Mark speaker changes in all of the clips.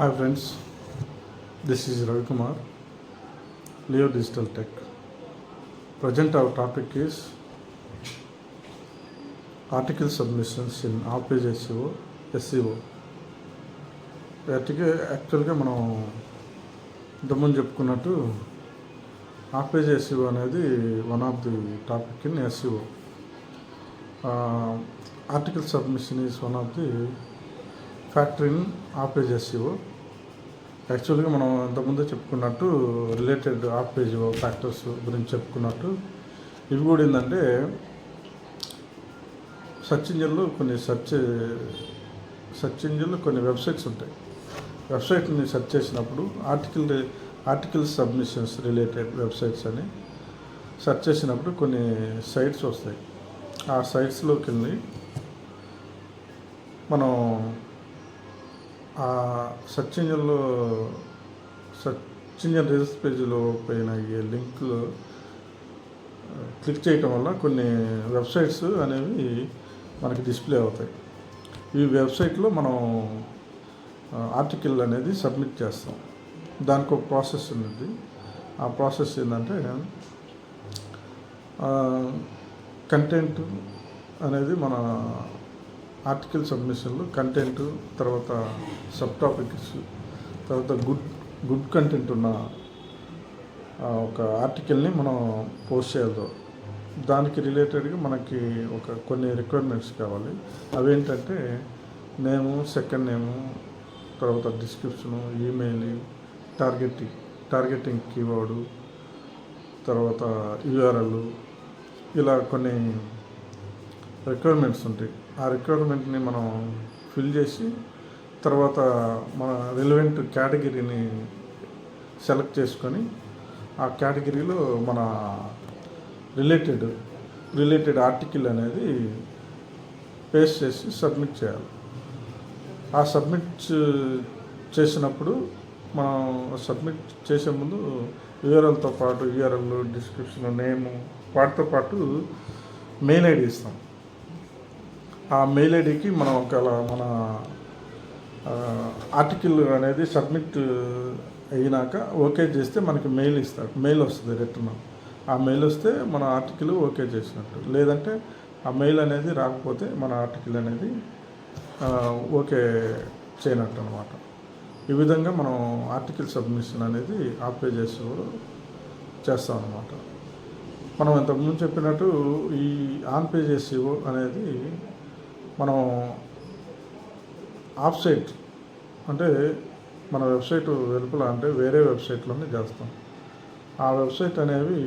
Speaker 1: Hi friends, this is Ravi Kumar, Leo Digital Tech. Present our topic is article submissions in off-page SEO. యాక్చువల్గా మనం ఇంతకుముందు చెప్పుకున్నట్టు of-page SEO అనేది one of the topic in SEO. Article submission is one of the factor in of-page SEO. యాక్చువల్గా మనం ఇంతకుముందే చెప్పుకున్నట్టు related of page factors గురించి చెప్పుకున్నట్టు ఇవి కూడా ఏంటంటే సెర్చ్ ఇంజిన్లో కొన్ని వెబ్సైట్స్ ఉంటాయి. వెబ్సైట్ని సెర్చ్ చేసినప్పుడు ఆర్టికల్ సబ్మిషన్స్ రిలేటెడ్ వెబ్సైట్స్ అని సెర్చ్ చేసినప్పుడు కొన్ని సైట్స్ వస్తాయి. ఆ సైట్స్లోకి వెళ్ళి మనం ఆ సెర్చ్ ఇంజిన్ రిజల్ట్స్ పేజీలో పైన ఈ లింక్లో క్లిక్ చేయటం వల్ల కొన్ని వెబ్సైట్స్ అనేవి మనకి డిస్ప్లే అవుతాయి. ఈ వెబ్సైట్లో మనం ఆర్టికల్ అనేది సబ్మిట్ చేస్తాం. దానికి ఒక ప్రాసెస్ ఉంది. ఆ ప్రాసెస్ ఏంటంటే కంటెంట్ అనేది మన ఆర్టికల్ సబ్మిషన్లో కంటెంట్, తర్వాత సబ్ టాపిక్స్, తర్వాత గుడ్ కంటెంట్ ఉన్న ఒక ఆర్టికల్ని మనం పోస్ట్ చేయాలి. దానికి రిలేటెడ్గా మనకి కొన్ని రిక్వైర్మెంట్స్ కావాలి. అవేంటంటే నేము, సెకండ్ నేము, తర్వాత డిస్క్రిప్షను, ఈమెయిల్, టార్గెటింగ్ కీవర్డు, తర్వాత URL, ఇలా కొన్ని రిక్వైర్మెంట్స్ ఉంటాయి. ఆ రిక్వైర్మెంట్ని మనం ఫిల్ చేసి తర్వాత మన రిలవెంట్ కేటగిరీని సెలెక్ట్ చేసుకొని ఆ కేటగిరీలో మన రిలేటెడ్ ఆర్టికల్ అనేది పేస్ట్ చేసి సబ్మిట్ చేయాలి. ఆ సబ్మిట్ చేసినప్పుడు మనం సబ్మిట్ చేసే ముందు URLతో పాటు URL, డిస్క్రిప్షన్, నేము, వాటితో పాటు మెయిల్ ID ఇస్తాం. ఆ మెయిల్ ఐడికి మనం మన ఆర్టికల్ అనేది సబ్మిట్ అయినాక ఓకే చేస్తే మనకి మెయిల్ వస్తుంది రిటర్న్. ఆ మెయిల్ వస్తే మన ఆర్టికల్ ఓకే చేసినట్టు. లేదంటే ఆ మెయిల్ అనేది రాకపోతే మన ఆర్టికల్ అనేది ఓకే చేయనట్టు అనమాట. ఈ విధంగా మనం ఆర్టికల్ సబ్మిషన్ అనేది ఆఫ్-పేజ్ SEO చేస్తాం అన్నమాట. మనం ఇంతకుముందు చెప్పినట్టు ఈ ఆన్-పేజ్ SEO అనేది మనం ఆఫ్-సైట్ అంటే మన వెబ్సైట్ వెలుపల అంటే వేరే వెబ్సైట్లోనే చేస్తాం. ఆ వెబ్సైట్ అనేవి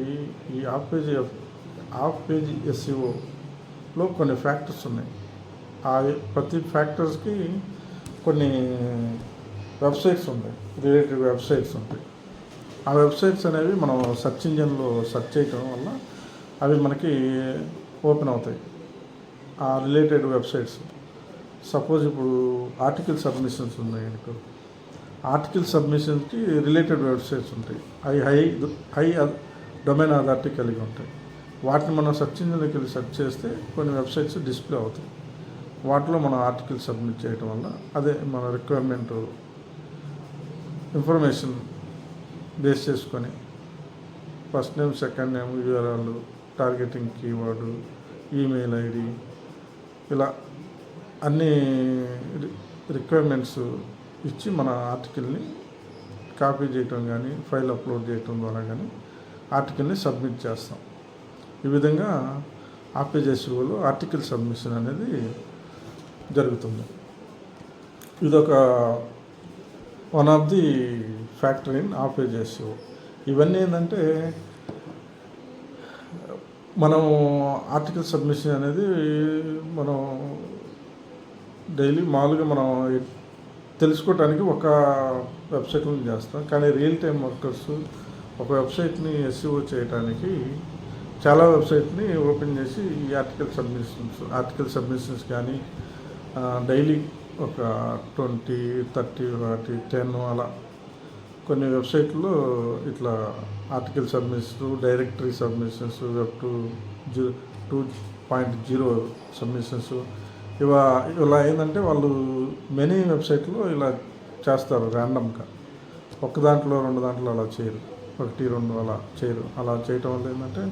Speaker 1: ఈ ఆఫ్-పేజ్ SEOలో కొన్ని ఫ్యాక్టర్స్ ఉన్నాయి. ఆ ప్రతి ఫ్యాక్టర్స్కి కొన్ని వెబ్సైట్స్ ఉంటాయి, రిలేటెడ్ వెబ్సైట్స్ ఉంటాయి. ఆ వెబ్సైట్స్ అనేవి మనం సెర్చ్ ఇంజిన్లో సెర్చ్ చేయటం వల్ల అవి మనకి ఓపెన్ అవుతాయి. ఆ రిలేటెడ్ వెబ్సైట్స్ సపోజ్ ఇప్పుడు ఆర్టికల్ సబ్మిషన్స్ ఉన్నాయి అనుకో, ఆర్టికల్ సబ్మిషన్కి రిలేటెడ్ వెబ్సైట్స్ ఉంటాయి. అవి హై డొమైన్ అథారిటీ కలిగి ఉంటాయి. వాటిని మనం సెర్చ్ ఇంజిన్లోకి వెళ్ళి సెర్చ్ చేస్తే కొన్ని వెబ్సైట్స్ డిస్ప్లే అవుతాయి. వాటిలో మనం ఆర్టికల్ సబ్మిట్ చేయడం వల్ల అదే మన రిక్వైర్మెంట్ ఇన్ఫర్మేషన్ బేస్ చేసుకొని first name, second name, URL, targeting keyword, email ID, ఇలా అన్ని రిక్వైర్మెంట్స్ ఇచ్చి మన ఆర్టికల్ని కాపీ చేయటం కానీ, ఫైల్ అప్లోడ్ చేయటం ద్వారా కానీ ఆర్టికల్ని సబ్మిట్ చేస్తాం. ఈ విధంగా ఆఫ్-పేజ్ SEOలో ఆర్టికల్ సబ్మిషన్ అనేది జరుగుతుంది. ఇదొక one of the factor in of-page SEO. ఇవన్నీ ఏంటంటే మనం ఆర్టికల్ సబ్మిషన్ అనేది మనం డైలీ మామూలుగా మనం తెలుసుకోవటానికి ఒక వెబ్సైట్లో చేస్తాం. కానీ రియల్ టైం వర్కర్స్ ఒక వెబ్సైట్ని SEO చేయడానికి చాలా వెబ్సైట్ని ఓపెన్ చేసి ఈ ఆర్టికల్ సబ్మిషన్స్ కానీ డైలీ ఒక 20, 30, 40, 10 అలా కొన్ని వెబ్సైట్లో ఇట్లా article submissions, directory submissions, web 2.0 submissions ఇలా ఏంటంటే వాళ్ళు మెనీ వెబ్సైట్లో ఇలా చేస్తారు ర్యాండమ్గా. ఒక దాంట్లో 2 దాంట్లో అలా చేయరు, 1, 2 అలా చేయరు. అలా చేయటం వల్ల ఏంటంటే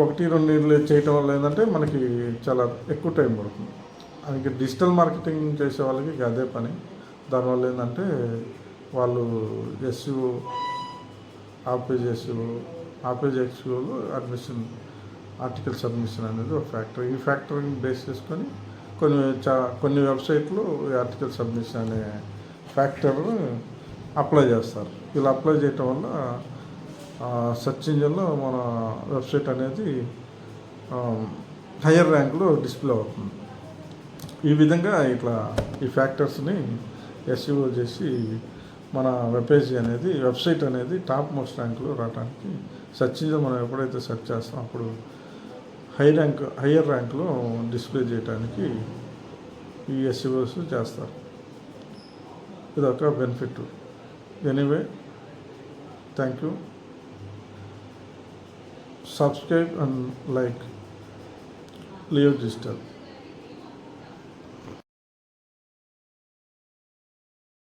Speaker 1: 1, 2 చేయటం వల్ల ఏంటంటే మనకి చాలా ఎక్కువ టైం పడుతుంది. అందుకే డిజిటల్ మార్కెటింగ్ చేసే వాళ్ళకి ఇక అదే పని. దానివల్ల ఏంటంటే వాళ్ళు ఎస్ఈఓ, ఆఫ్ పేజ్ ఎస్ఈఓలో అడ్మిషన్, ఆర్టికల్ సబ్మిషన్ అనేది ఒక ఫ్యాక్టర్. ఈ ఫ్యాక్టర్ని బేస్ చేసుకొని కొన్ని వెబ్సైట్లు ఈ ఆర్టికల్ సబ్మిషన్ అనే ఫ్యాక్టర్ను అప్లై చేస్తారు. ఇలా అప్లై చేయటం వల్ల సెర్చ్ ఇంజిన్లో మన వెబ్సైట్ అనేది హయ్యర్ ర్యాంక్లో డిస్ప్లే అవుతుంది. ఈ విధంగా ఇట్లా ఈ ఫ్యాక్టర్స్ని ఎస్ఈఓ చేసి మన వెబ్సైట్ అనేది టాప్ మోస్ట్ ర్యాంక్లో రావడానికి సెర్చ్ ఇంజిన్ మనం ఎప్పుడైతే సెర్చ్ చేస్తాం అప్పుడు హయ్యర్ ర్యాంక్లో డిస్ప్లే చేయడానికి ఈ ఎస్ఈఓస్ చేస్తారు. ఇదొక benefit. Anyway, thank you. Subscribe and like Leo digital.